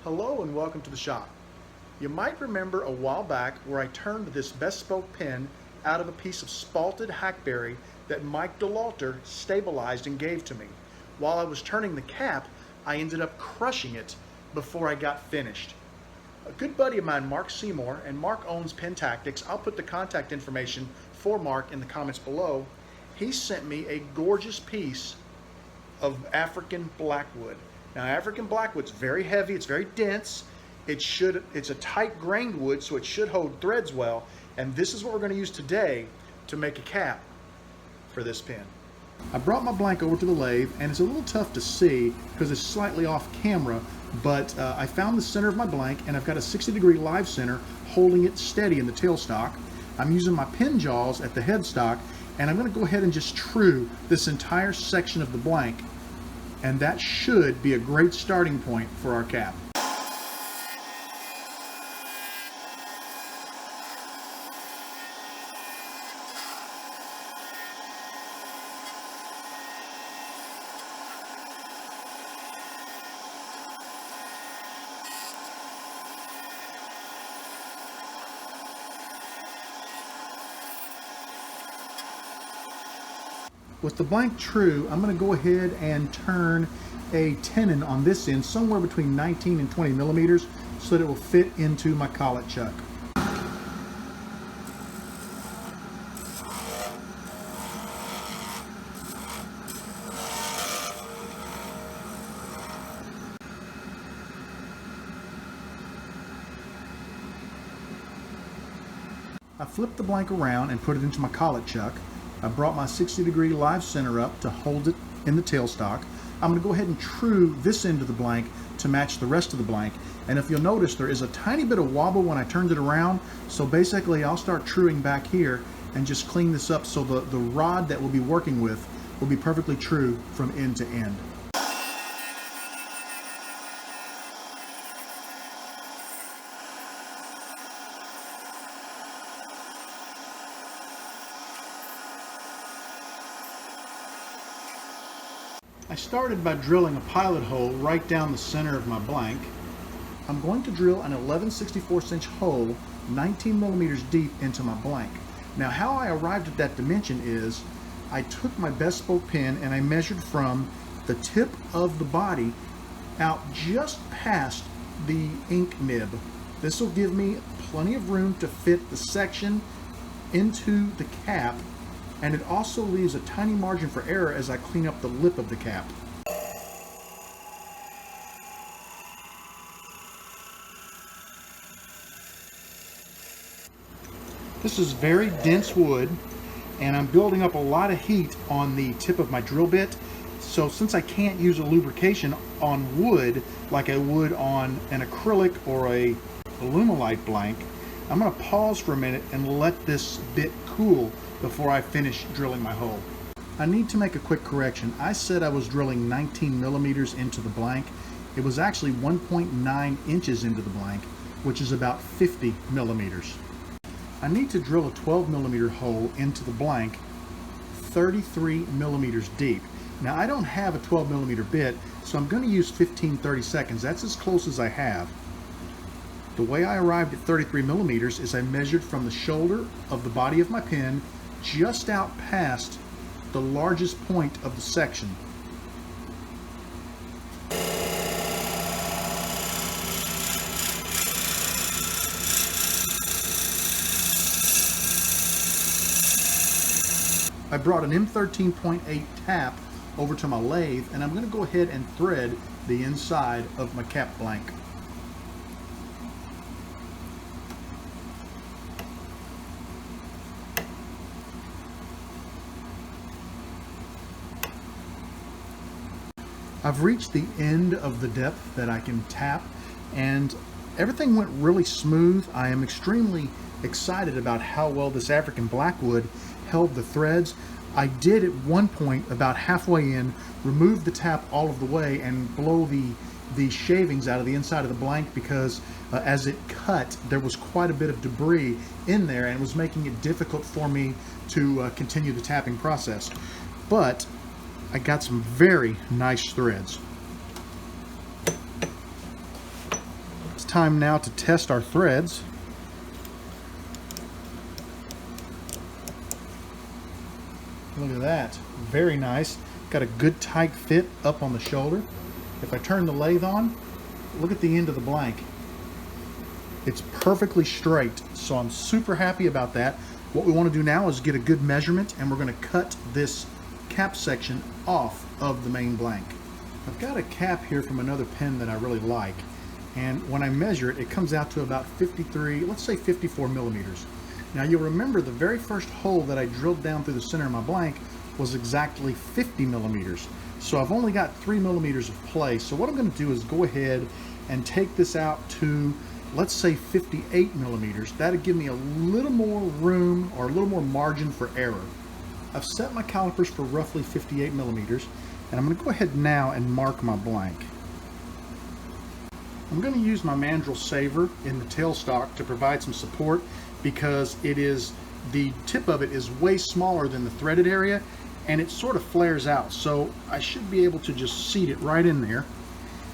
Hello and welcome to the shop. You might remember a while back where I turned this Bespoke pen out of a piece of spalted Hackberry that Mike DeLawter stabilized and gave to me. While I was turning the cap, I ended up crushing it before I got finished. A good buddy of mine, Mark Seymour, and Mark owns Pen Tactics. I'll put the contact information for Mark in the comments below. He sent me a gorgeous piece of African Blackwood. Now, African Blackwood's very heavy, it's very dense. It's a tight grained wood, so it should hold threads well. And this is what we're going to use today to make a cap for this pen. I brought my blank over to the lathe, and it's a little tough to see because it's slightly off camera, but I found the center of my blank, and I've got a 60-degree live center holding it steady in the tailstock. I'm using my pen jaws at the headstock, and I'm going to go ahead and just true this entire section of the blank, and that should be a great starting point for our cap. With the blank true, I'm going to go ahead and turn a tenon on this end somewhere between 19 and 20 millimeters so that it will fit into my collet chuck. I flipped the blank around and put it into my collet chuck. I brought my 60-degree live center up to hold it in the tailstock. I'm going to go ahead and true this end of the blank to match the rest of the blank. And if you'll notice, there is a tiny bit of wobble when I turned it around. So basically, I'll start truing back here and just clean this up so the rod that we'll be working with will be perfectly true from end to end. I started by drilling a pilot hole right down the center of my blank. I'm going to drill an 11/64" hole 19 millimeters deep into my blank. Now, how I arrived at that dimension is I took my Bespoke pen and I measured from the tip of the body out just past the ink nib. This will give me plenty of room to fit the section into the cap, and it also leaves a tiny margin for error as I clean up the lip of the cap. This is very dense wood, and I'm building up a lot of heat on the tip of my drill bit. So since I can't use a lubrication on wood like I would on an acrylic or a Alumilite blank, I'm going to pause for a minute and let this bit cool before I finish drilling my hole. I need to make a quick correction. I said I was drilling 19 millimeters into the blank. It was actually 1.9 inches into the blank, which is about 50 millimeters. I need to drill a 12 millimeter hole into the blank 33 millimeters deep. Now, I don't have a 12 millimeter bit, so I'm going to use 15-30 seconds. That's as close as I have. The way I arrived at 33 millimeters is I measured from the shoulder of the body of my pen just out past the largest point of the section. I brought an M13.8 tap over to my lathe, and I'm going to go ahead and thread the inside of my cap blank. I've reached the end of the depth that I can tap, and everything went really smooth. I am extremely excited about how well this African Blackwood held the threads. I did at one point, about halfway in, remove the tap all of the way and blow the shavings out of the inside of the blank because as it cut, there was quite a bit of debris in there and it was making it difficult for me to continue the tapping process. But I got some very nice threads. time now to test our threads. Look at that, very nice. Got a good tight fit up on the shoulder. If I turn the lathe on, look at the end of the blank. It's perfectly straight, so I'm super happy about that. What we want to do now is get a good measurement, and we're going to cut this cap section off of the main blank. I've got a cap here from another pen that I really like, and when I measure it, it comes out to about 53, let's say 54 millimeters. Now you'll remember the very first hole that I drilled down through the center of my blank was exactly 50 millimeters. So I've only got 3 millimeters of play. So what I'm going to do is go ahead and take this out to, let's say 58 millimeters. That'll give me a little more room or a little more margin for error. I've set my calipers for roughly 58 millimeters, and I'm going to go ahead now and mark my blank. I'm going to use my mandrel saver in the tailstock to provide some support, because the tip of it is way smaller than the threaded area, and it sort of flares out. So I should be able to just seat it right in there,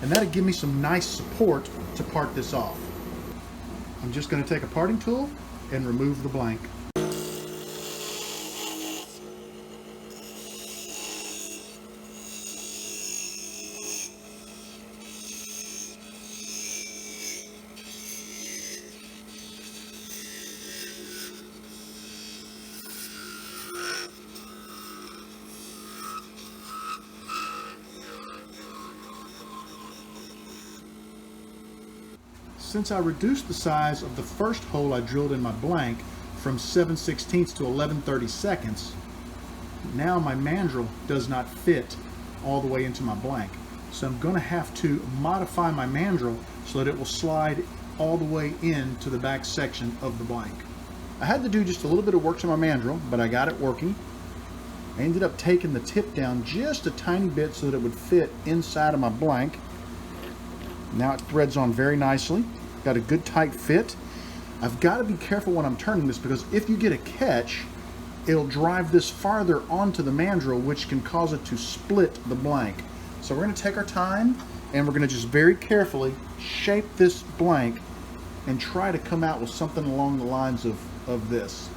and that'll give me some nice support to part this off. I'm just going to take a parting tool and remove the blank. Since I reduced the size of the first hole I drilled in my blank from 7/16 to 11/32, now my mandrel does not fit all the way into my blank. So I'm going to have to modify my mandrel so that it will slide all the way into the back section of the blank. I had to do just a little bit of work to my mandrel, but I got it working. I ended up taking the tip down just a tiny bit so that it would fit inside of my blank. Now it threads on very nicely. Got a good tight fit. I've got to be careful when I'm turning this, because if you get a catch, it'll drive this farther onto the mandrel, which can cause it to split the blank. So we're going to take our time, and we're going to just very carefully shape this blank and try to come out with something along the lines of this.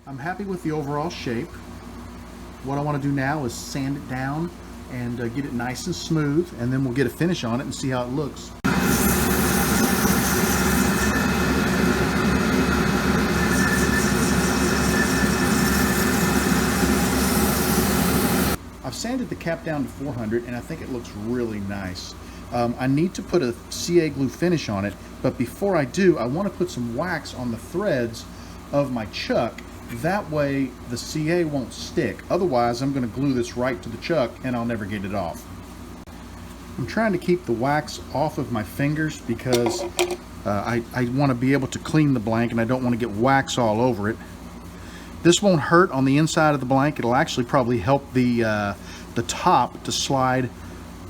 I'm happy with the overall shape. What I want to do now is sand it down and get it nice and smooth, and then we'll get a finish on it and see how it looks. I've sanded the cap down to 400, and I think it looks really nice. I need to put a CA glue finish on it, but before I do, I want to put some wax on the threads of my chuck. That way the CA won't stick. Otherwise, I'm going to glue this right to the chuck and I'll never get it off. I'm trying to keep the wax off of my fingers because I want to be able to clean the blank, and I don't want to get wax all over it. This won't hurt on the inside of the blank. It'll actually probably help the top to slide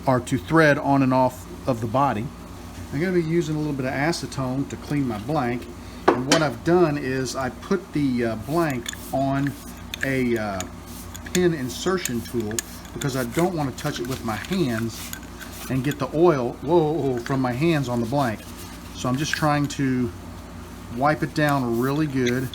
or to thread on and off of the body. I'm going to be using a little bit of acetone to clean my blank. And what I've done is I put the blank on a pin insertion tool because I don't want to touch it with my hands and get the oil from my hands on the blank. So I'm just trying to wipe it down really good.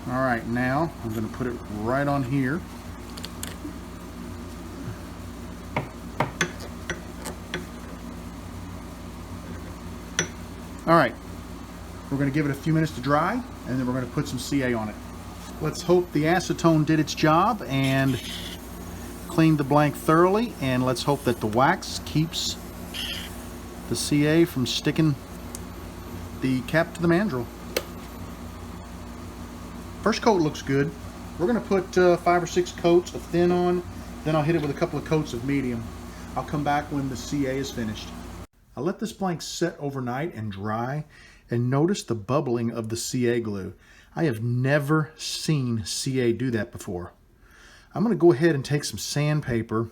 Alright, now I'm going to put it right on here. All right, we're going to give it a few minutes to dry, and then we're going to put some CA on it. Let's hope the acetone did its job and cleaned the blank thoroughly, and let's hope that the wax keeps the CA from sticking the cap to the mandrel. First coat looks good. We're going to put 5 or 6 coats of thin on, then I'll hit it with a couple of coats of medium. I'll come back when the CA is finished. I'll let this blank set overnight and dry, and notice the bubbling of the CA glue. I have never seen CA do that before. I'm going to go ahead and take some sandpaper,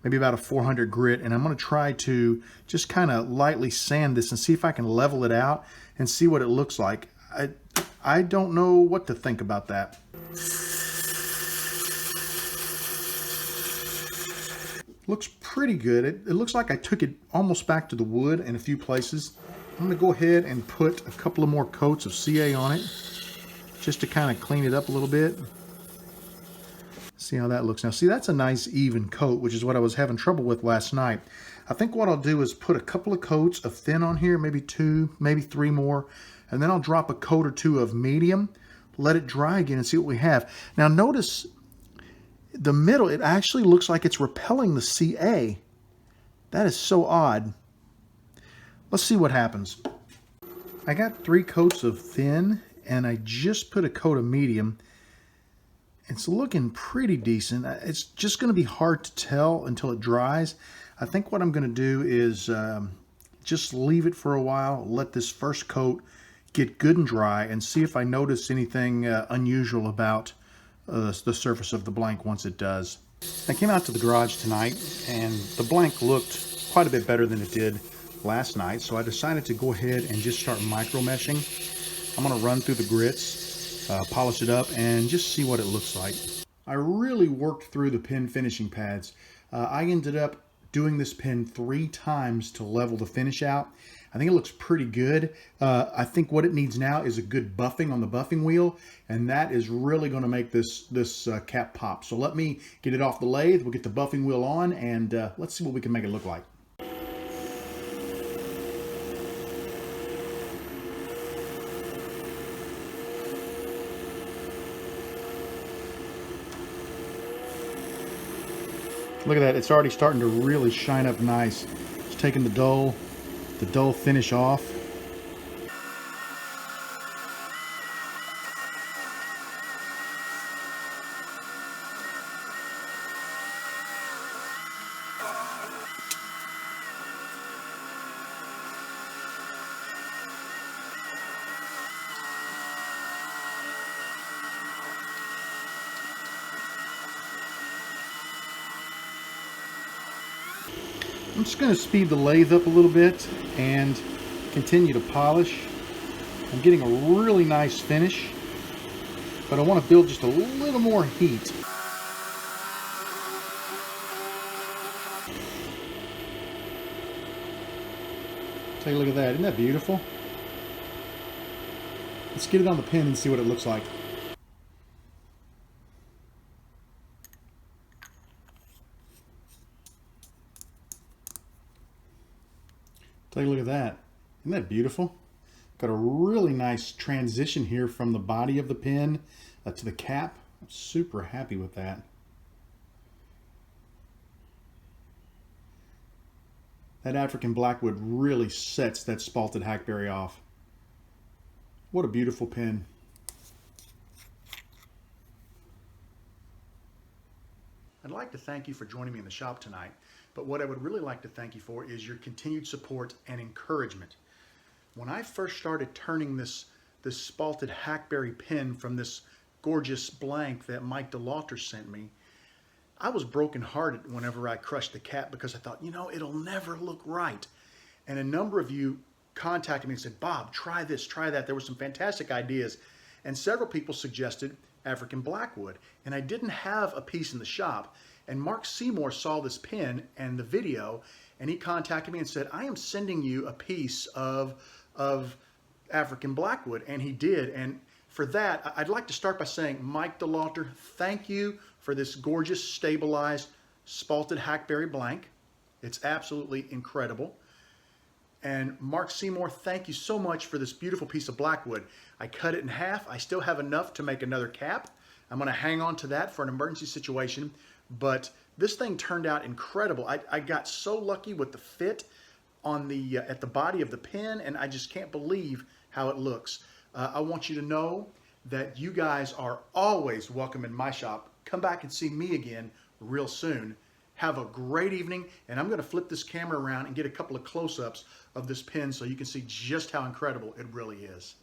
maybe about a 400 grit, and I'm going to try to just kind of lightly sand this and see if I can level it out and see what it looks like. I don't know what to think about that. Looks pretty good. It looks like I took it almost back to the wood in a few places. I'm going to go ahead and put a couple of more coats of CA on it just to kind of clean it up a little bit. See how that looks now. See, that's a nice even coat, which is what I was having trouble with last night. I think what I'll do is put a couple of coats of thin on here, maybe 2, maybe 3 more, and then I'll drop a coat or 2 of medium, let it dry again and see what we have. Now notice the middle, it actually looks like it's repelling the CA. That is so odd. Let's see what happens. I got 3 coats of thin and I just put a coat of medium. It's looking pretty decent. It's just going to be hard to tell until it dries. I think what I'm going to do is just leave it for a while, let this first coat get good and dry, and see if I notice anything unusual about the surface of the blank once it does. I came out to the garage tonight and the blank looked quite a bit better than it did last night, so I decided to go ahead and just start micro meshing. I'm going to run through the grits, polish it up, and just see what it looks like. I really worked through the pin finishing pads. I ended up doing this pin 3 times to level the finish out. I think it looks pretty good. I think what it needs now is a good buffing on the buffing wheel, and that is really going to make this cap pop. So let me get it off the lathe, we'll get the buffing wheel on, and let's see what we can make it look like. Look at that, it's already starting to really shine up nice. It's taking the dull finish off. I'm just going to speed the lathe up a little bit and continue to polish. I'm getting a really nice finish, but I want to build just a little more heat. Take a look at that. Isn't that beautiful? Let's get it on the pin and see what it looks like. Take a look at that. Isn't that beautiful? Got a really nice transition here from the body of the pin to the cap. I'm super happy with that. That African Blackwood really sets that spalted Hackberry off. What a beautiful pin. I'd like to thank you for joining me in the shop tonight, but what I would really like to thank you for is your continued support and encouragement. When I first started turning this spalted Hackberry pin from this gorgeous blank that Mike DeLawter sent me, I was brokenhearted whenever I crushed the cap because I thought, you know, it'll never look right. And a number of you contacted me and said, Bob, try this, try that. There were some fantastic ideas. And several people suggested African Blackwood. And I didn't have a piece in the shop. And Mark Seymour saw this pin and the video, and he contacted me and said, I am sending you a piece of African Blackwood. And he did. And for that, I'd like to start by saying, Mike DeLawter, thank you for this gorgeous, stabilized, spalted Hackberry blank. It's absolutely incredible. And Mark Seymour, thank you so much for this beautiful piece of Blackwood. I cut it in half. I still have enough to make another cap. I'm going to hang on to that for an emergency situation. But this thing turned out incredible. I got so lucky with the fit on the at the body of the pen, and I just can't believe how it looks. I want you to know that you guys are always welcome in my shop. Come back and see me again real soon. Have a great evening, and I'm going to flip this camera around and get a couple of close-ups of this pen so you can see just how incredible it really is.